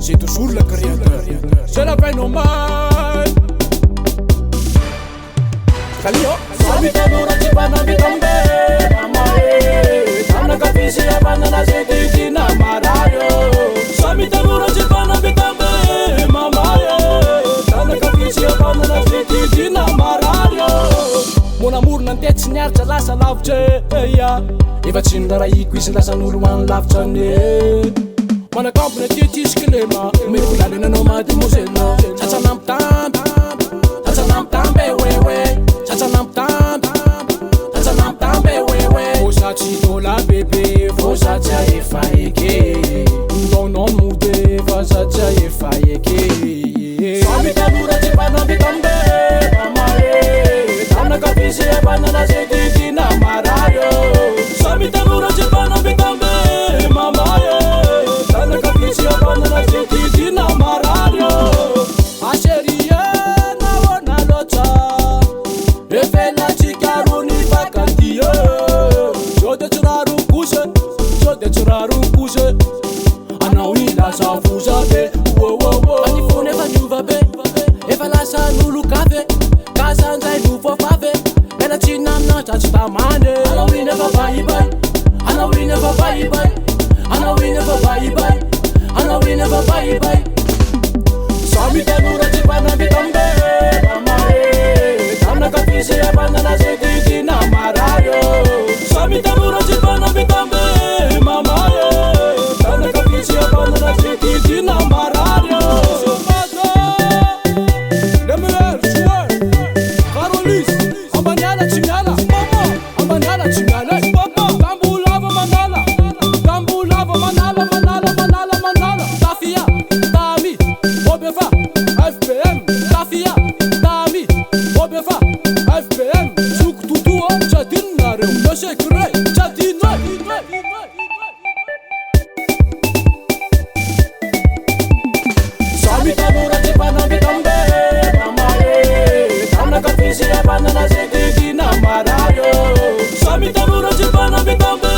c'est toujours le créateur. Je la paix normal. Kalio, Sabita dura ci panna bitambe, mamae. Tana kapisi ya panna na seti na marayo. Sabita dura ci panna bitambe, mamae. Tana kapisi ya panna na seti na marayo. mon amour nantetsy niaritra lasa lavitra ya. Efa tsy niraraiko izy lasan'olo hoany lavitra ane. Manakampona tietisiky lema, meko lalenanao mady mozena. Tsatsana mitamby, tsatsana mitamby wewe. Tsatsana mitamby, tsatsana mitamby wewe. Vosatsy dola bebe, vosatsy efa eke. Ndonao mode, vosatsy efa eke. Sabita dura ci panna bitambe, mamae. Tana kapisi ya panna na seti na marayo. Sabita dura ci panna bitambe, mamae. Tana kapisi ya panna na seti na marayo. Asherie na ona lota, Efela chikaruni vakantie. jode tsuraru kuse, jode tsuraru kuse. Anao ilasa fuza be, wo wo wo. Ani fone efa niova be, efa lasa n'olo kafe. Kasan'izay nofafave, mialatsiny amin'azy tsy tamane. Anao iny efa baibay, anao iny efa baibay, anao iny efa baibay, anao iny efa baibay. Sabita dura ci panna bitambe, mamae. Tana kapisi ya panna na seti na marayo. Sabita dura ci panna bitambe, mamae. Tana kapisi ya panna na seti na marayo. Le meilleur joueur, Carolis, ambaniala chimiala, ambaniala chimiala, tambulava manala, tambulava manala, manala, manala, manala, Tafia, Tami, Obefa, FPM, Tafia, Tami, Obefa, FPM, Zouk Tutua, Tchadin Nare, Monsieur Grey, Tchadin Sabita dura ci panna bitambe, mamae. Tana kapisi ya panna na seti na marayo. Sabita dura ci panna bitambe,